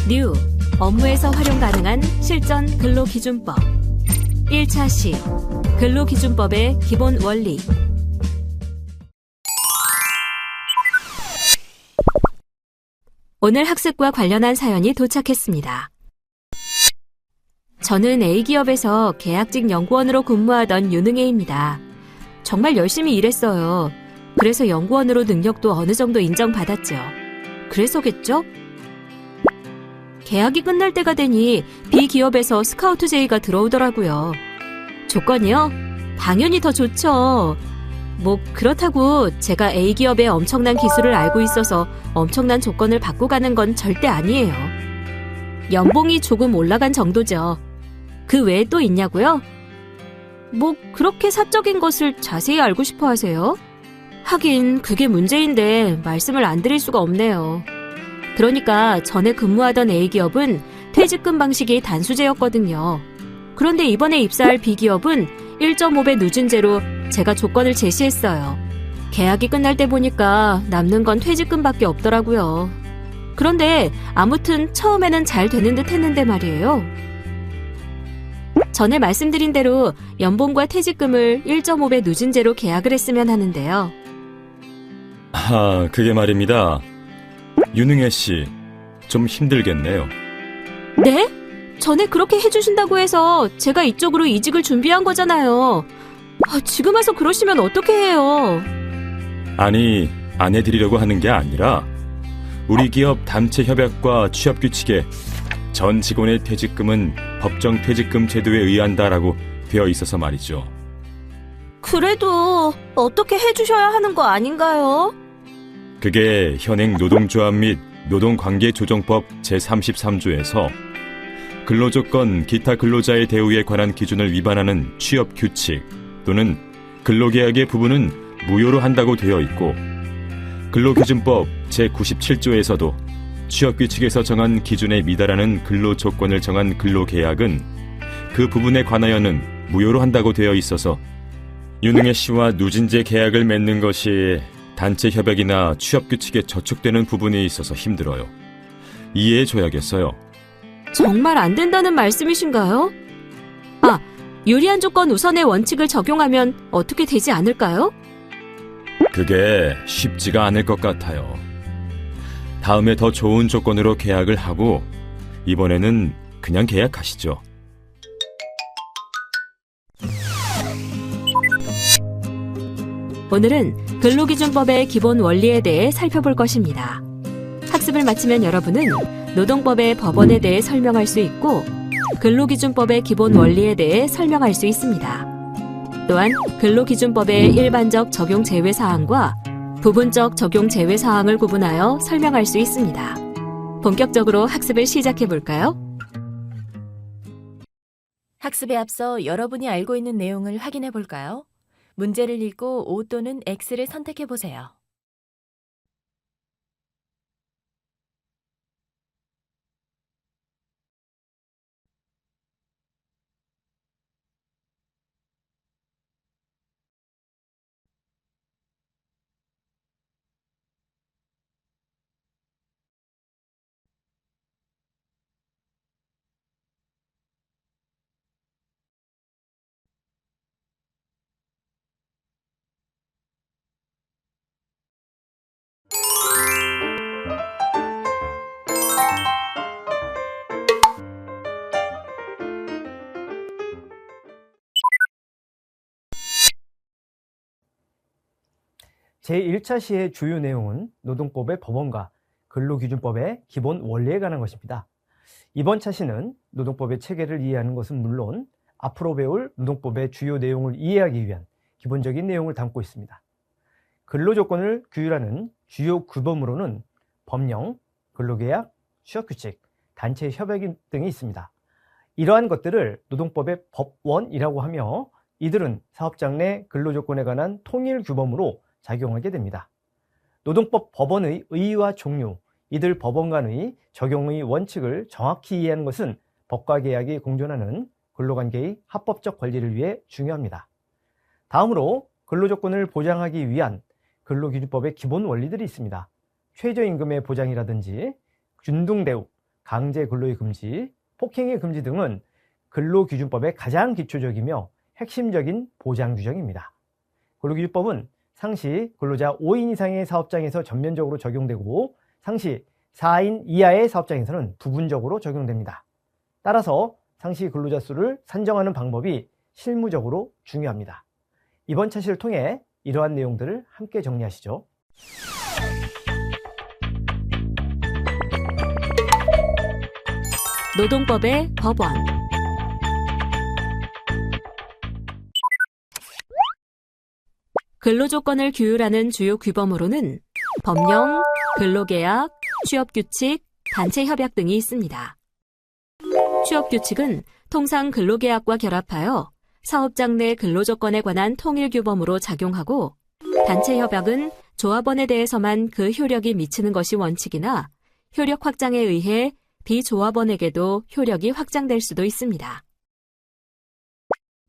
뉴 업무에서 활용 가능한 실전 근로기준법 1차 시 근로기준법의 기본 원리. 오늘 학습과 관련한 사연이 도착했습니다. 저는 A기업에서 계약직 연구원으로 근무하던 유능해입니다. 정말 열심히 일했어요. 그래서 연구원으로 능력도 어느 정도 인정받았죠. 그래서겠죠? 계약이 끝날 때가 되니 B기업에서 스카우트 제의가 들어오더라고요. 조건이요? 당연히 더 좋죠. 뭐 그렇다고 제가 A기업의 엄청난 기술을 알고 있어서 엄청난 조건을 받고 가는 건 절대 아니에요. 연봉이 조금 올라간 정도죠. 그 외에 또 있냐고요? 뭐 그렇게 사적인 것을 자세히 알고 싶어 하세요? 하긴 그게 문제인데 말씀을 안 드릴 수가 없네요. 그러니까 전에 근무하던 A기업은 퇴직금 방식이 단수제였거든요. 그런데 이번에 입사할 B기업은 1.5배 누진제로 제가 조건을 제시했어요. 계약이 끝날 때 보니까 남는 건 퇴직금밖에 없더라고요. 그런데 아무튼 처음에는 잘 되는 듯 했는데 말이에요. 전에 말씀드린 대로 연봉과 퇴직금을 1.5배 누진제로 계약을 했으면 하는데요. 그게 말입니다. 유능해 씨, 좀 힘들겠네요. 네? 전에 그렇게 해주신다고 해서 제가 이쪽으로 이직을 준비한 거잖아요. 지금 와서 그러시면 어떻게 해요? 아니, 안 해드리려고 하는 게 아니라 우리 기업 단체 협약과 취업 규칙에 전 직원의 퇴직금은 법정 퇴직금 제도에 의한다라고 되어 있어서 말이죠. 그래도 어떻게 해주셔야 하는 거 아닌가요? 그게 현행 노동조합 및 노동관계조정법 제33조에서 근로조건 기타 근로자의 대우에 관한 기준을 위반하는 취업 규칙 또는 근로계약의 부분은 무효로 한다고 되어 있고, 근로기준법 제97조에서도 취업규칙에서 정한 기준에 미달하는 근로조건을 정한 근로계약은 그 부분에 관하여는 무효로 한다고 되어 있어서 유능해 씨와 누진제 계약을 맺는 것이 단체 협약이나 취업규칙에 저촉되는 부분이 있어서 힘들어요. 이해해줘야겠어요. 정말 안 된다는 말씀이신가요? 유리한 조건 우선의 원칙을 적용하면 어떻게 되지 않을까요? 그게 쉽지가 않을 것 같아요. 다음에 더 좋은 조건으로 계약을 하고 이번에는 그냥 계약하시죠. 오늘은 근로기준법의 기본 원리에 대해 살펴볼 것입니다. 학습을 마치면 여러분은 노동법의 법원에 대해 설명할 수 있고 근로기준법의 기본 원리에 대해 설명할 수 있습니다. 또한 근로기준법의 일반적 적용 제외사항과 부분적 적용 제외사항을 구분하여 설명할 수 있습니다. 본격적으로 학습을 시작해 볼까요? 학습에 앞서 여러분이 알고 있는 내용을 확인해 볼까요? 문제를 읽고 O 또는 X를 선택해 보세요. 제1차 시의 주요 내용은 노동법의 법원과 근로기준법의 기본 원리에 관한 것입니다. 이번 차시는 노동법의 체계를 이해하는 것은 물론 앞으로 배울 노동법의 주요 내용을 이해하기 위한 기본적인 내용을 담고 있습니다. 근로조건을 규율하는 주요 규범으로는 법령, 근로계약, 취업규칙, 단체 협약 등이 있습니다. 이러한 것들을 노동법의 법원이라고 하며 이들은 사업장 내 근로조건에 관한 통일 규범으로 작용하게 됩니다. 노동법 법원의 의의와 종류, 이들 법원 간의 적용의 원칙을 정확히 이해하는 것은 법과 계약이 공존하는 근로관계의 합법적 권리를 위해 중요합니다. 다음으로 근로조건을 보장하기 위한 근로기준법의 기본 원리들이 있습니다. 최저임금의 보장이라든지 균등대우, 강제 근로의 금지, 폭행의 금지 등은 근로기준법의 가장 기초적이며 핵심적인 보장 규정입니다. 근로기준법은 상시 근로자 5인 이상의 사업장에서 전면적으로 적용되고 상시 4인 이하의 사업장에서는 부분적으로 적용됩니다. 따라서 상시 근로자 수를 산정하는 방법이 실무적으로 중요합니다. 이번 차시를 통해 이러한 내용들을 함께 정리하시죠. 노동법의 법원. 근로조건을 규율하는 주요 규범으로는 법령, 근로계약, 취업규칙, 단체협약 등이 있습니다. 취업규칙은 통상 근로계약과 결합하여 사업장 내 근로조건에 관한 통일규범으로 작용하고, 단체협약은 조합원에 대해서만 그 효력이 미치는 것이 원칙이나 효력 확장에 의해 비조합원에게도 효력이 확장될 수도 있습니다.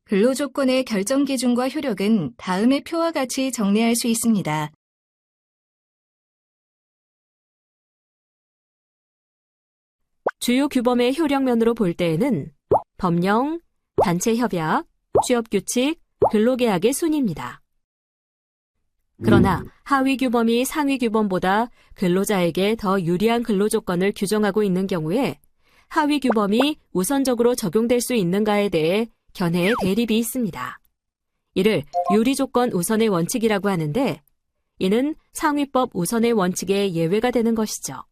근로조건의 결정 기준과 효력은 다음의 표와 같이 정리할 수 있습니다. 주요 규범의 효력면으로 볼 때에는 법령, 단체협약, 취업규칙, 근로계약의 순입니다. 그러나 하위 규범이 상위 규범보다 근로자에게 더 유리한 근로조건을 규정하고 있는 경우에 하위 규범이 우선적으로 적용될 수 있는가에 대해 견해의 대립이 있습니다. 이를 유리조건 우선의 원칙이라고 하는데, 이는 상위법 우선의 원칙의 예외가 되는 것이죠.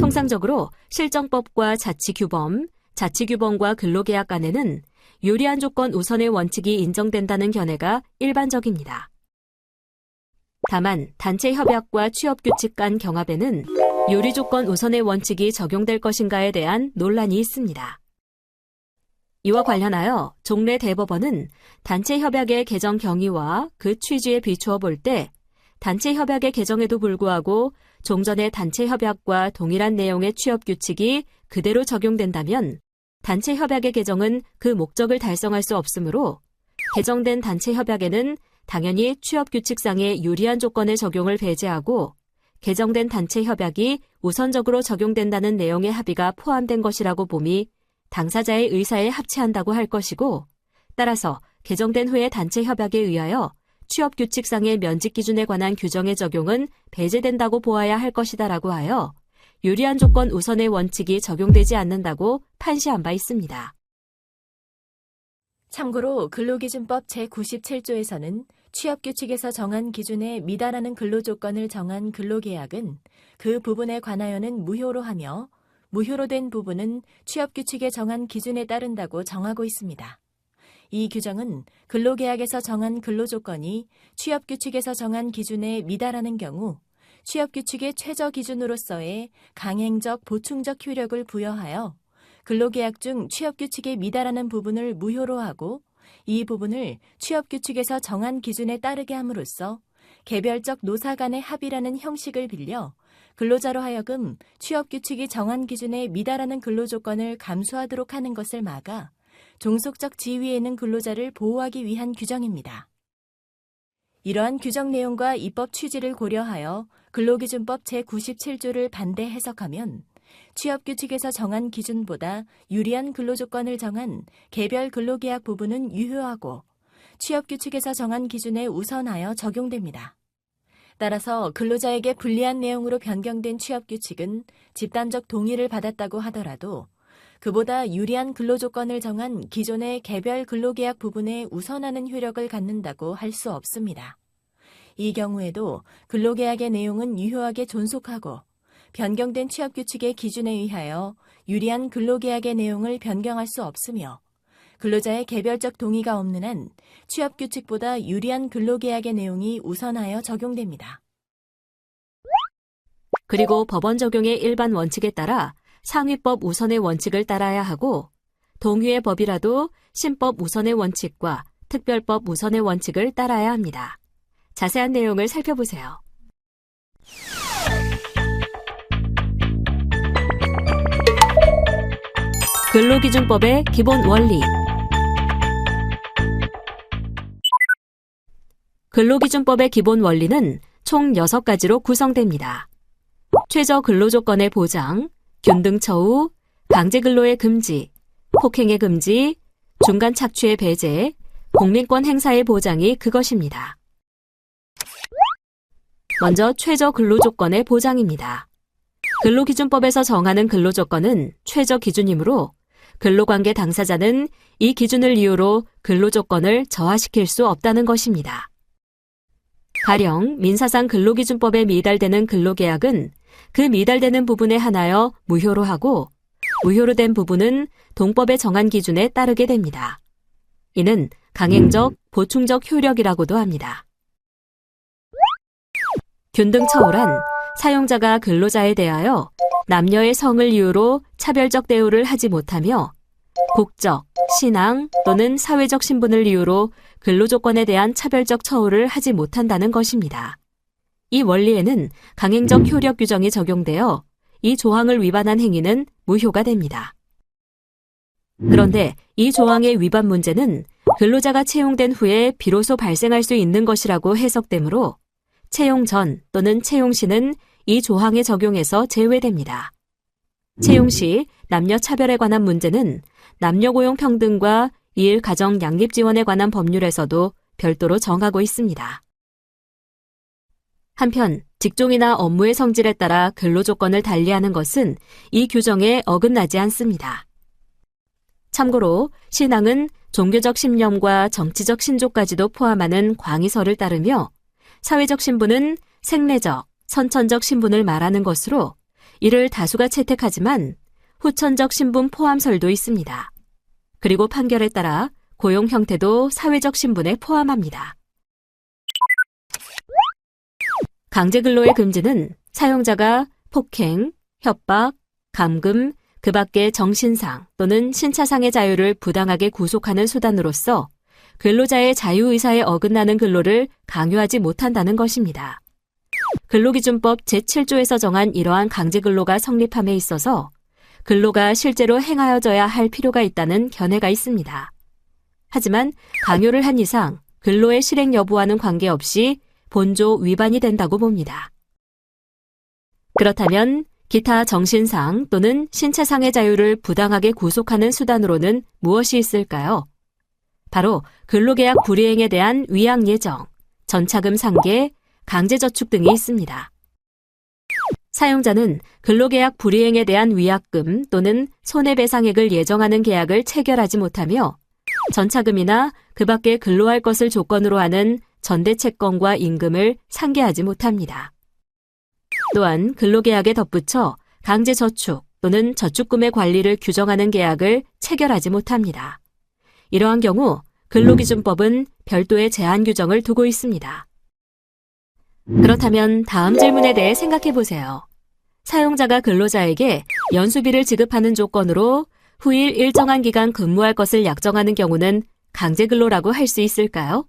통상적으로 실정법과 자치규범, 자치규범과 근로계약 간에는 유리한 조건 우선의 원칙이 인정된다는 견해가 일반적입니다. 다만 단체협약과 취업규칙 간 경합에는 유리조건 우선의 원칙이 적용될 것인가에 대한 논란이 있습니다. 이와 관련하여 종래 대법원은 단체협약의 개정 경위와 그 취지에 비추어 볼 때 단체협약의 개정에도 불구하고 종전의 단체협약과 동일한 내용의 취업규칙이 그대로 적용된다면 단체협약의 개정은 그 목적을 달성할 수 없으므로 개정된 단체협약에는 당연히 취업규칙상의 유리한 조건의 적용을 배제하고 개정된 단체협약이 우선적으로 적용된다는 내용의 합의가 포함된 것이라고 봄이 당사자의 의사에 합치한다고 할 것이고, 따라서 개정된 후의 단체협약에 의하여 취업규칙상의 면직 기준에 관한 규정의 적용은 배제된다고 보아야 할 것이다라고 하여 유리한 조건 우선의 원칙이 적용되지 않는다고 판시한 바 있습니다. 참고로 근로기준법 제97조에서는 취업규칙에서 정한 기준에 미달하는 근로조건을 정한 근로계약은 그 부분에 관하여는 무효로 하며 무효로 된 부분은 취업규칙에 정한 기준에 따른다고 정하고 있습니다. 이 규정은 근로계약에서 정한 근로조건이 취업규칙에서 정한 기준에 미달하는 경우 취업규칙의 최저 기준으로서의 강행적 보충적 효력을 부여하여 근로계약 중 취업규칙에 미달하는 부분을 무효로 하고 이 부분을 취업규칙에서 정한 기준에 따르게 함으로써 개별적 노사 간의 합의라는 형식을 빌려 근로자로 하여금 취업규칙이 정한 기준에 미달하는 근로조건을 감수하도록 하는 것을 막아 종속적 지위에 있는 근로자를 보호하기 위한 규정입니다. 이러한 규정 내용과 입법 취지를 고려하여 근로기준법 제97조를 반대 해석하면 취업규칙에서 정한 기준보다 유리한 근로조건을 정한 개별 근로계약 부분은 유효하고 취업규칙에서 정한 기준에 우선하여 적용됩니다. 따라서 근로자에게 불리한 내용으로 변경된 취업규칙은 집단적 동의를 받았다고 하더라도 그보다 유리한 근로조건을 정한 기존의 개별 근로계약 부분에 우선하는 효력을 갖는다고 할 수 없습니다. 이 경우에도 근로계약의 내용은 유효하게 존속하고 변경된 취업규칙의 기준에 의하여 유리한 근로계약의 내용을 변경할 수 없으며 근로자의 개별적 동의가 없는 한 취업규칙보다 유리한 근로계약의 내용이 우선하여 적용됩니다. 그리고 법원 적용의 일반 원칙에 따라 상위법 우선의 원칙을 따라야 하고 동위의 법이라도 신법 우선의 원칙과 특별법 우선의 원칙을 따라야 합니다. 자세한 내용을 살펴보세요. 근로기준법의 기본 원리. 근로기준법의 기본 원리는 총 6가지로 구성됩니다. 최저 근로조건의 보장, 균등처우, 강제근로의 금지, 폭행의 금지, 중간 착취의 배제, 공민권 행사의 보장이 그것입니다. 먼저 최저 근로조건의 보장입니다. 근로기준법에서 정하는 근로조건은 최저 기준이므로 근로관계 당사자는 이 기준을 이유로 근로조건을 저하시킬 수 없다는 것입니다. 가령 민사상 근로기준법에 미달되는 근로계약은 그 미달되는 부분에 한하여 무효로 하고 무효로 된 부분은 동법에 정한 기준에 따르게 됩니다. 이는 강행적, 보충적 효력이라고도 합니다. 균등처우란 사용자가 근로자에 대하여 남녀의 성을 이유로 차별적 대우를 하지 못하며 국적, 신앙 또는 사회적 신분을 이유로 근로조건에 대한 차별적 처우를 하지 못한다는 것입니다. 이 원리에는 강행적 효력 규정이 적용되어 이 조항을 위반한 행위는 무효가 됩니다. 그런데 이 조항의 위반 문제는 근로자가 채용된 후에 비로소 발생할 수 있는 것이라고 해석되므로 채용 전 또는 채용 시는 이 조항의 적용에서 제외됩니다. 채용 시 남녀 차별에 관한 문제는 남녀 고용 평등과 일 가정 양립 지원에 관한 법률에서도 별도로 정하고 있습니다. 한편 직종이나 업무의 성질에 따라 근로조건을 달리하는 것은 이 규정에 어긋나지 않습니다. 참고로 신앙은 종교적 신념과 정치적 신조까지도 포함하는 광의설을 따르며 사회적 신분은 생례적, 선천적 신분을 말하는 것으로 이를 다수가 채택하지만 후천적 신분 포함설도 있습니다. 그리고 판결에 따라 고용 형태도 사회적 신분에 포함합니다. 강제근로의 금지는 사용자가 폭행, 협박, 감금, 그 밖의 정신상 또는 신차상의 자유를 부당하게 구속하는 수단으로서 근로자의 자유의사에 어긋나는 근로를 강요하지 못한다는 것입니다. 근로기준법 제7조에서 정한 이러한 강제근로가 성립함에 있어서 근로가 실제로 행하여져야 할 필요가 있다는 견해가 있습니다. 하지만 강요를 한 이상 근로의 실행 여부와는 관계없이 본조 위반이 된다고 봅니다. 그렇다면 기타 정신상 또는 신체상의 자유를 부당하게 구속하는 수단으로는 무엇이 있을까요? 바로 근로계약 불이행에 대한 위약 예정, 전차금 상계, 강제저축 등이 있습니다. 사용자는 근로계약 불이행에 대한 위약금 또는 손해배상액을 예정하는 계약을 체결하지 못하며 전차금이나 그 밖에 근로할 것을 조건으로 하는 전대채권과 임금을 상계하지 못합니다. 또한 근로계약에 덧붙여 강제저축 또는 저축금의 관리를 규정하는 계약을 체결하지 못합니다. 이러한 경우 근로기준법은 별도의 제한 규정을 두고 있습니다. 그렇다면 다음 질문에 대해 생각해 보세요. 사용자가 근로자에게 연수비를 지급하는 조건으로 후일 일정한 기간 근무할 것을 약정하는 경우는 강제근로라고 할 수 있을까요?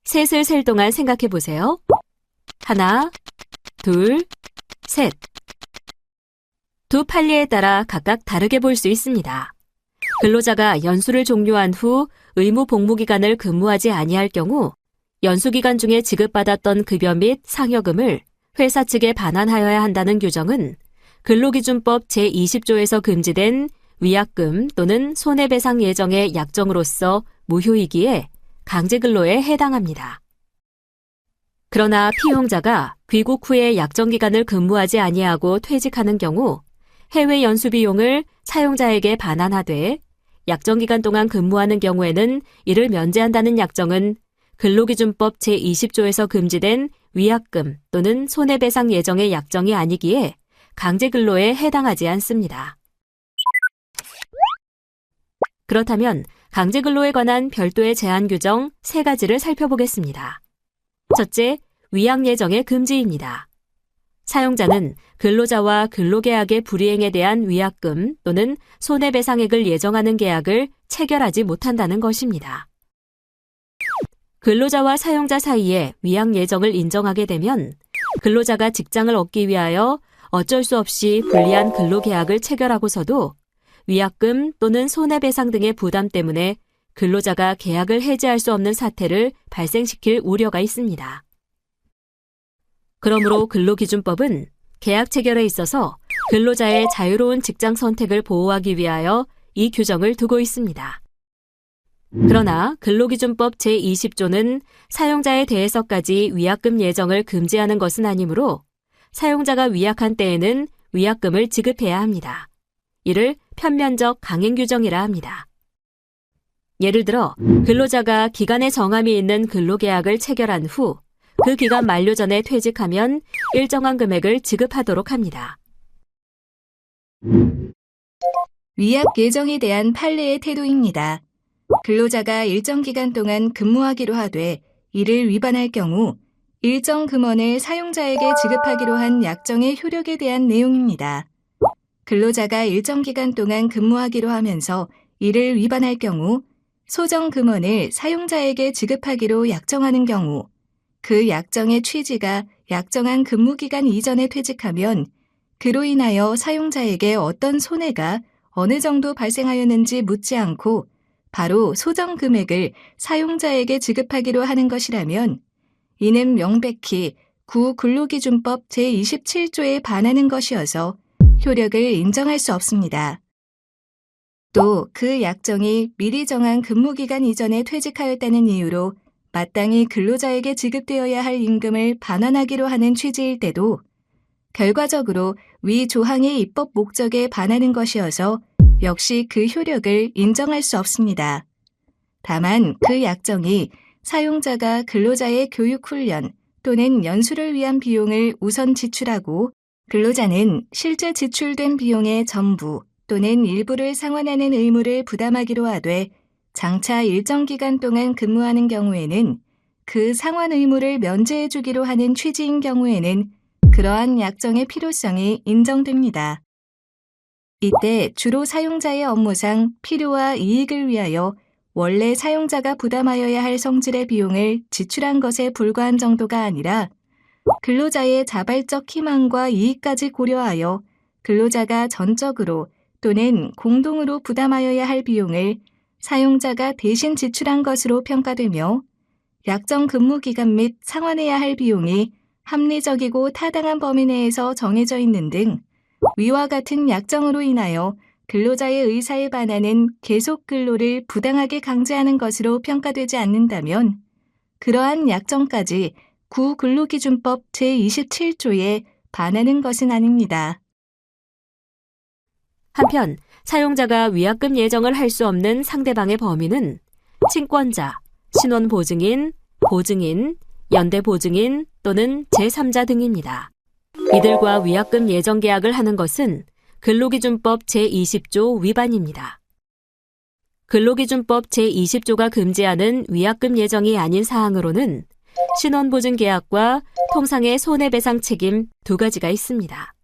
셋을 셀 동안 생각해 보세요. 하나, 둘, 셋. 두 판례에 따라 각각 다르게 볼 수 있습니다. 근로자가 연수를 종료한 후 의무 복무 기간을 근무하지 아니할 경우 연수 기간 중에 지급받았던 급여 및 상여금을 회사 측에 반환하여야 한다는 규정은 근로기준법 제20조에서 금지된 위약금 또는 손해배상 예정의 약정으로서 무효이기에 강제근로에 해당합니다. 그러나 피용자가 귀국 후에 약정기간을 근무하지 아니하고 퇴직하는 경우 해외 연수 비용을 사용자에게 반환하되 약정기간 동안 근무하는 경우에는 이를 면제한다는 약정은 근로기준법 제20조에서 금지된 위약금 또는 손해배상 예정의 약정이 아니기에 강제근로에 해당하지 않습니다. 그렇다면 강제근로에 관한 별도의 제한 규정 3가지를 살펴보겠습니다. 첫째, 위약예정의 금지입니다. 사용자는 근로자와 근로계약의 불이행에 대한 위약금 또는 손해배상액을 예정하는 계약을 체결하지 못한다는 것입니다. 근로자와 사용자 사이에 위약 예정을 인정하게 되면 근로자가 직장을 얻기 위하여 어쩔 수 없이 불리한 근로계약을 체결하고서도 위약금 또는 손해배상 등의 부담 때문에 근로자가 계약을 해지할 수 없는 사태를 발생시킬 우려가 있습니다. 그러므로 근로기준법은 계약 체결에 있어서 근로자의 자유로운 직장 선택을 보호하기 위하여 이 규정을 두고 있습니다. 그러나 근로기준법 제20조는 사용자에 대해서까지 위약금 예정을 금지하는 것은 아니므로 사용자가 위약한 때에는 위약금을 지급해야 합니다. 이를 편면적 강행 규정이라 합니다. 예를 들어 근로자가 기간의 정함이 있는 근로계약을 체결한 후 그 기간 만료 전에 퇴직하면 일정한 금액을 지급하도록 합니다. 위약 예정에 대한 판례의 태도입니다. 근로자가 일정 기간 동안 근무하기로 하되 이를 위반할 경우 일정 금원을 사용자에게 지급하기로 한 약정의 효력에 대한 내용입니다. 근로자가 일정 기간 동안 근무하기로 하면서 이를 위반할 경우 소정 금원을 사용자에게 지급하기로 약정하는 경우 그 약정의 취지가 약정한 근무기간 이전에 퇴직하면 그로 인하여 사용자에게 어떤 손해가 어느 정도 발생하였는지 묻지 않고 바로 소정 금액을 사용자에게 지급하기로 하는 것이라면 이는 명백히 근로기준법 제27조에 반하는 것이어서 효력을 인정할 수 없습니다. 또 그 약정이 미리 정한 근무기간 이전에 퇴직하였다는 이유로 마땅히 근로자에게 지급되어야 할 임금을 반환하기로 하는 취지일 때도 결과적으로 위 조항의 입법 목적에 반하는 것이어서 역시 그 효력을 인정할 수 없습니다. 다만 그 약정이 사용자가 근로자의 교육훈련 또는 연수를 위한 비용을 우선 지출하고 근로자는 실제 지출된 비용의 전부 또는 일부를 상환하는 의무를 부담하기로 하되 장차 일정 기간 동안 근무하는 경우에는 그 상환 의무를 면제해 주기로 하는 취지인 경우에는 그러한 약정의 필요성이 인정됩니다. 이때 주로 사용자의 업무상 필요와 이익을 위하여 원래 사용자가 부담하여야 할 성질의 비용을 지출한 것에 불과한 정도가 아니라 근로자의 자발적 희망과 이익까지 고려하여 근로자가 전적으로 또는 공동으로 부담하여야 할 비용을 사용자가 대신 지출한 것으로 평가되며 약정 근무 기간 및 상환해야 할 비용이 합리적이고 타당한 범위 내에서 정해져 있는 등 위와 같은 약정으로 인하여 근로자의 의사에 반하는 계속 근로를 부당하게 강제하는 것으로 평가되지 않는다면 그러한 약정까지 근로기준법 제27조에 반하는 것은 아닙니다. 한편 사용자가 위약금 예정을 할 수 없는 상대방의 범위는 친권자, 신원보증인, 보증인, 연대보증인 또는 제3자 등입니다. 이들과 위약금 예정 계약을 하는 것은 근로기준법 제20조 위반입니다. 근로기준법 제20조가 금지하는 위약금 예정이 아닌 사항으로는 신원보증계약과 통상의 손해배상 책임 두 가지가 있습니다.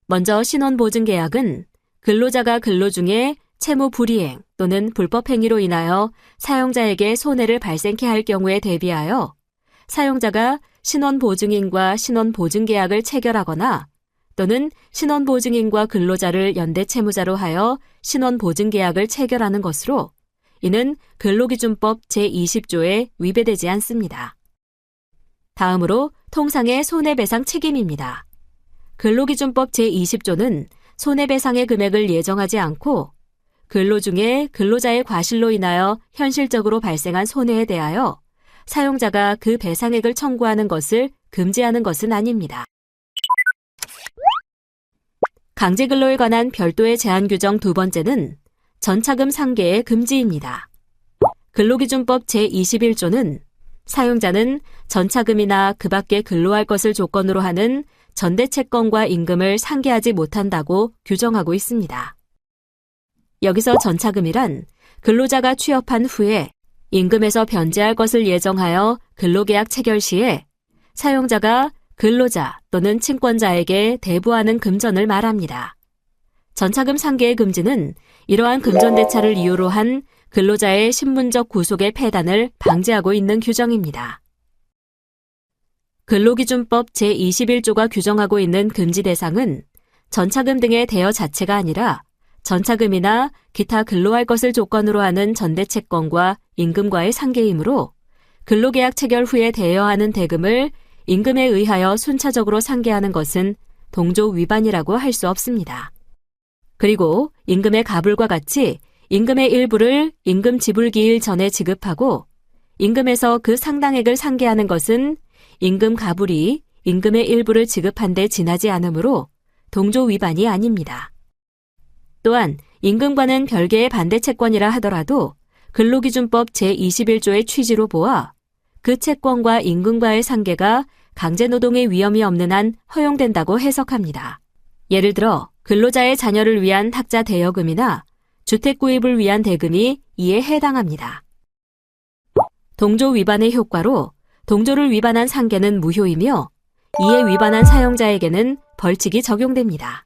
먼저 신원보증계약은 근로자가 근로 중에 채무 불이행 또는 불법행위로 인하여 사용자에게 손해를 발생케 할 경우에 대비하여 사용자가 신원보증인과 신원보증계약을 체결하거나 또는 신원보증인과 근로자를 연대채무자로 하여 신원보증계약을 체결하는 것으로 이는 근로기준법 제20조에 위배되지 않습니다. 다음으로 통상의 손해배상 책임입니다. 근로기준법 제20조는 손해배상의 금액을 예정하지 않고 근로 중에 근로자의 과실로 인하여 현실적으로 발생한 손해에 대하여 사용자가 그 배상액을 청구하는 것을 금지하는 것은 아닙니다. 강제근로에 관한 별도의 제한 규정 두 번째는 전차금 상계의 금지입니다. 근로기준법 제21조는 사용자는 전차금이나 그 밖에 근로할 것을 조건으로 하는 전대채권과 임금을 상계하지 못한다고 규정하고 있습니다. 여기서 전차금이란 근로자가 취업한 후에 임금에서 변제할 것을 예정하여 근로계약 체결 시에 사용자가 근로자 또는 친권자에게 대부하는 금전을 말합니다. 전차금 상계의 금지는 이러한 금전대차를 이유로 한 근로자의 신분적 구속의 폐단을 방지하고 있는 규정입니다. 근로기준법 제21조가 규정하고 있는 금지 대상은 전차금 등의 대여 자체가 아니라 전차금이나 기타 근로할 것을 조건으로 하는 전대채권과 임금과의 상계이므로 근로계약 체결 후에 대여하는 대금을 임금에 의하여 순차적으로 상계하는 것은 동조 위반이라고 할 수 없습니다. 그리고 임금의 가불과 같이 임금의 일부를 임금 지불기일 전에 지급하고 임금에서 그 상당액을 상계하는 것은 임금 가불이 임금의 일부를 지급한 데 지나지 않으므로 동조 위반이 아닙니다. 또한 임금과는 별개의 반대 채권이라 하더라도 근로기준법 제21조의 취지로 보아 그 채권과 임금과의 상계가 강제노동의 위험이 없는 한 허용된다고 해석합니다. 예를 들어 근로자의 자녀를 위한 학자 대여금이나 주택 구입을 위한 대금이 이에 해당합니다. 동조 위반의 효과로 동조를 위반한 상계는 무효이며 이에 위반한 사용자에게는 벌칙이 적용됩니다.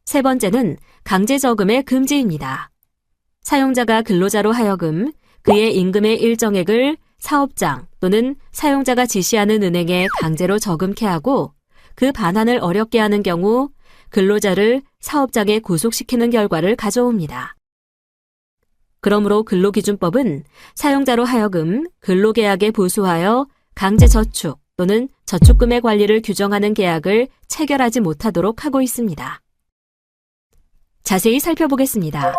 세 번째는 강제저금의 금지입니다. 사용자가 근로자로 하여금 그의 임금의 일정액을 사업장 또는 사용자가 지시하는 은행에 강제로 저금케 하고 그 반환을 어렵게 하는 경우 근로자를 사업장에 구속시키는 결과를 가져옵니다. 그러므로 근로기준법은 사용자로 하여금 근로계약에 부수하여 강제저축 또는 저축금의 관리를 규정하는 계약을 체결하지 못하도록 하고 있습니다. 자세히 살펴보겠습니다.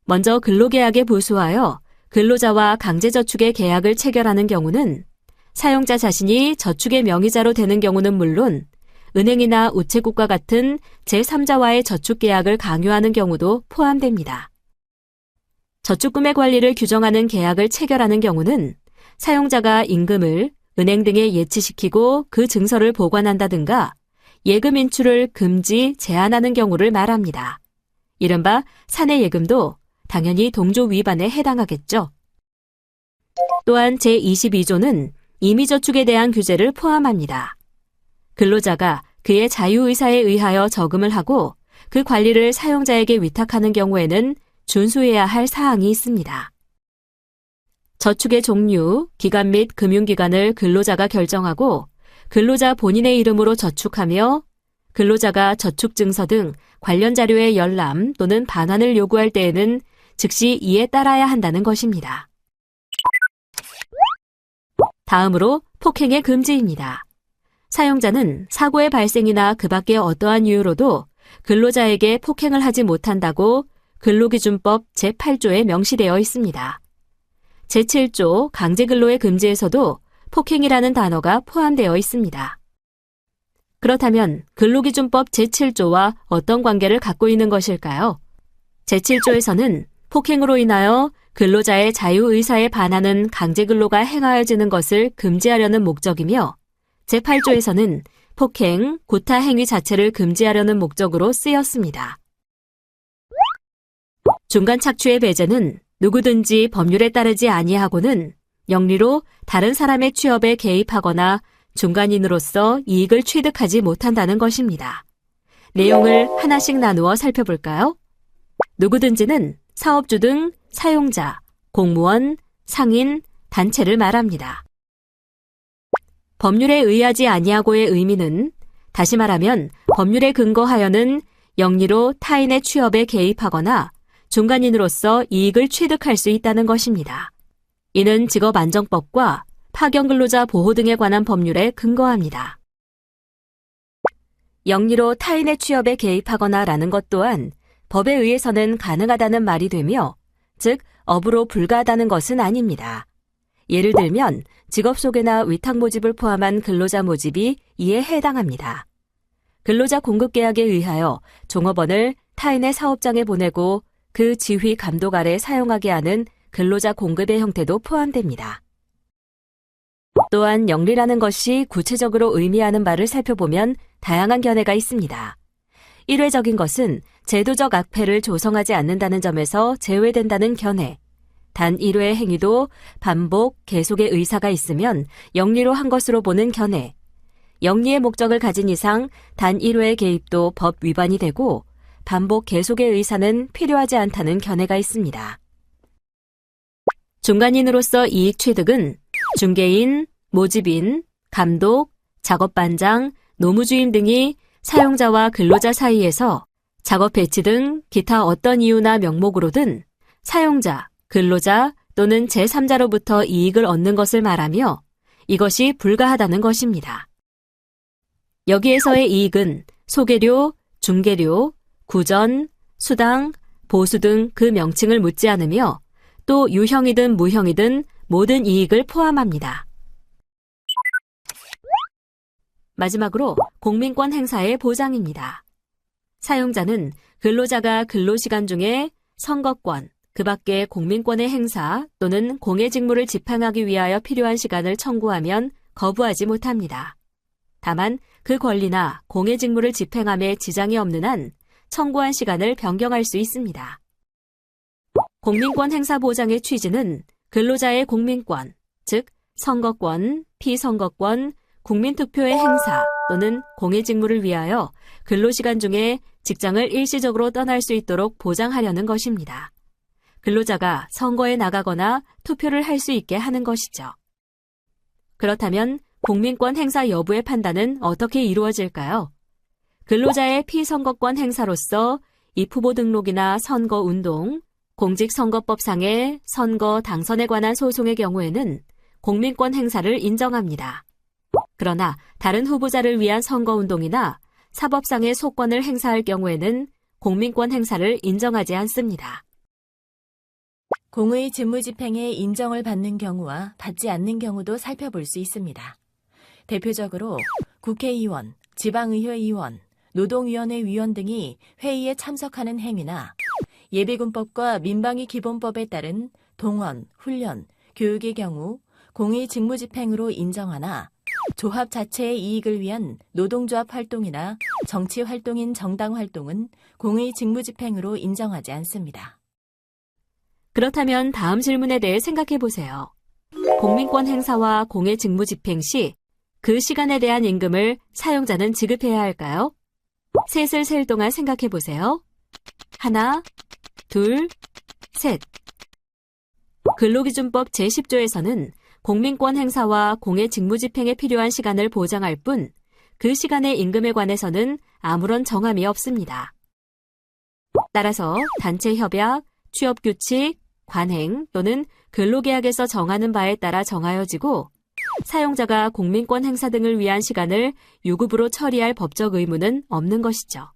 먼저 근로계약에 부수하여 근로자와 강제저축의 계약을 체결하는 경우는 사용자 자신이 저축의 명의자로 되는 경우는 물론 은행이나 우체국과 같은 제3자와의 저축계약을 강요하는 경우도 포함됩니다. 저축금의 관리를 규정하는 계약을 체결하는 경우는 사용자가 임금을 은행 등에 예치시키고 그 증서를 보관한다든가 예금 인출을 금지, 제한하는 경우를 말합니다. 이른바 사내예금도 당연히 동조 위반에 해당하겠죠. 또한 제22조는 임의저축에 대한 규제를 포함합니다. 근로자가 그의 자유의사에 의하여 저금을 하고 그 관리를 사용자에게 위탁하는 경우에는 준수해야 할 사항이 있습니다. 저축의 종류, 기간 및 금융기간을 근로자가 결정하고 근로자 본인의 이름으로 저축하며 근로자가 저축증서 등 관련 자료의 열람 또는 반환을 요구할 때에는 즉시 이에 따라야 한다는 것입니다. 다음으로 폭행의 금지입니다. 사용자는 사고의 발생이나 그 밖의 어떠한 이유로도 근로자에게 폭행을 하지 못한다고 근로기준법 제8조에 명시되어 있습니다. 제7조 강제근로의 금지에서도 폭행이라는 단어가 포함되어 있습니다. 그렇다면 근로기준법 제7조와 어떤 관계를 갖고 있는 것일까요? 제7조에서는 폭행으로 인하여 근로자의 자유의사에 반하는 강제근로가 행하여지는 것을 금지하려는 목적이며 제8조에서는 폭행, 구타 행위 자체를 금지하려는 목적으로 쓰였습니다. 중간 착취의 배제는 누구든지 법률에 따르지 아니하고는 영리로 다른 사람의 취업에 개입하거나 중간인으로서 이익을 취득하지 못한다는 것입니다. 내용을 하나씩 나누어 살펴볼까요? 누구든지는 사업주 등 사용자, 공무원, 상인, 단체를 말합니다. 법률에 의하지 아니하고의 의미는 다시 말하면 법률에 근거하여는 영리로 타인의 취업에 개입하거나 중간인으로서 이익을 취득할 수 있다는 것입니다. 이는 직업안정법과 파견근로자 보호 등에 관한 법률에 근거합니다. 영리로 타인의 취업에 개입하거나 라는 것 또한 법에 의해서는 가능하다는 말이 되며, 즉 업으로 불가하다는 것은 아닙니다. 예를 들면 직업 소개나 위탁 모집을 포함한 근로자 모집이 이에 해당합니다. 근로자 공급 계약에 의하여 종업원을 타인의 사업장에 보내고 그 지휘 감독 아래 사용하게 하는 근로자 공급의 형태도 포함됩니다. 또한 영리라는 것이 구체적으로 의미하는 바를 살펴보면 다양한 견해가 있습니다. 일회적인 것은 제도적 악폐를 조성하지 않는다는 점에서 제외된다는 견해. 단 1회의 행위도 반복, 계속의 의사가 있으면 영리로 한 것으로 보는 견해. 영리의 목적을 가진 이상 단 1회의 개입도 법 위반이 되고 반복, 계속의 의사는 필요하지 않다는 견해가 있습니다. 중간인으로서 이익 취득은 중개인, 모집인, 감독, 작업반장, 노무주임 등이 사용자와 근로자 사이에서 작업 배치 등 기타 어떤 이유나 명목으로든 사용자, 근로자 또는 제3자로부터 이익을 얻는 것을 말하며 이것이 불가하다는 것입니다. 여기에서의 이익은 소개료, 중개료, 구전, 수당, 보수 등 그 명칭을 묻지 않으며 또 유형이든 무형이든 모든 이익을 포함합니다. 마지막으로 공민권 행사의 보장입니다. 사용자는 근로자가 근로시간 중에 선거권, 그 밖에 공민권의 행사 또는 공외직무를 집행하기 위하여 필요한 시간을 청구하면 거부하지 못합니다. 다만 그 권리나 공외직무를 집행함에 지장이 없는 한 청구한 시간을 변경할 수 있습니다. 공민권 행사 보장의 취지는 근로자의 공민권, 즉 선거권, 피선거권, 국민투표의 행사 또는 공외직무를 위하여 근로시간 중에 직장을 일시적으로 떠날 수 있도록 보장하려는 것입니다. 근로자가 선거에 나가거나 투표를 할 수 있게 하는 것이죠. 그렇다면 공민권 행사 여부의 판단은 어떻게 이루어질까요? 근로자의 피선거권 행사로서 입후보 등록이나 선거운동, 공직선거법상의 선거 당선에 관한 소송의 경우에는 공민권 행사를 인정합니다. 그러나 다른 후보자를 위한 선거운동이나 사법상의 소권을 행사할 경우에는 공민권 행사를 인정하지 않습니다. 공의 직무집행에 인정을 받는 경우와 받지 않는 경우도 살펴볼 수 있습니다. 대표적으로 국회의원, 지방의회의원, 노동위원회 위원 등이 회의에 참석하는 행위나 예비군법과 민방위 기본법에 따른 동원, 훈련, 교육의 경우 공의 직무집행으로 인정하나 조합 자체의 이익을 위한 노동조합 활동이나 정치 활동인 정당 활동은 공의 직무집행으로 인정하지 않습니다. 그렇다면 다음 질문에 대해 생각해 보세요. 공민권 행사와 공의 직무 집행 시 그 시간에 대한 임금을 사용자는 지급해야 할까요? 셋을 셀 동안 생각해 보세요. 하나, 둘, 셋. 근로기준법 제10조에서는 공민권 행사와 공의 직무 집행에 필요한 시간을 보장할 뿐 그 시간의 임금에 관해서는 아무런 정함이 없습니다. 따라서 단체 협약, 취업규칙, 관행 또는 근로계약에서 정하는 바에 따라 정하여지고 사용자가 공민권 행사 등을 위한 시간을 유급으로 처리할 법적 의무는 없는 것이죠.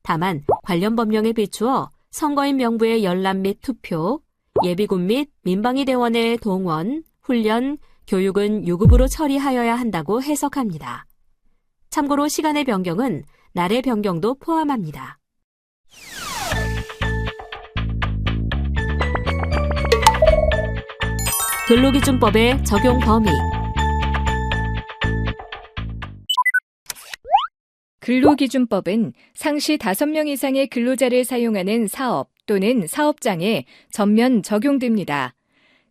다만 관련 법령에 비추어 선거인 명부의 열람 및 투표, 예비군 및 민방위 대원의 동원, 훈련, 교육은 유급으로 처리하여야 한다고 해석합니다. 참고로 시간의 변경은 날의 변경도 포함합니다. 근로기준법의 적용 범위. 근로기준법은 상시 5명 이상의 근로자를 사용하는 사업 또는 사업장에 전면 적용됩니다.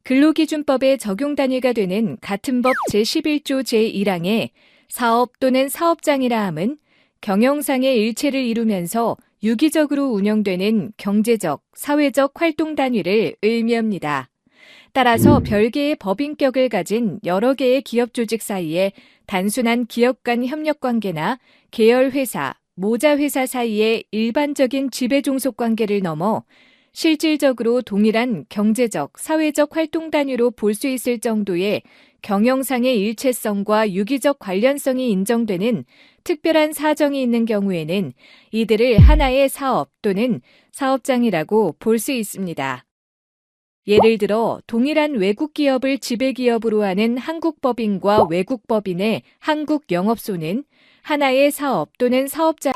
근로기준법의 적용 단위가 되는 같은 법 제11조 제1항에 사업 또는 사업장이라 함은 경영상의 일체를 이루면서 유기적으로 운영되는 경제적, 사회적 활동 단위를 의미합니다. 따라서 별개의 법인격을 가진 여러 개의 기업 조직 사이에 단순한 기업 간 협력 관계나 계열회사, 모자회사 사이의 일반적인 지배종속 관계를 넘어 실질적으로 동일한 경제적, 사회적 활동 단위로 볼 수 있을 정도의 경영상의 일체성과 유기적 관련성이 인정되는 특별한 사정이 있는 경우에는 이들을 하나의 사업 또는 사업장이라고 볼 수 있습니다. 예를 들어 동일한 외국 기업을 지배 기업으로 하는 한국 법인과 외국 법인의 한국 영업소는 하나의 사업 또는 사업장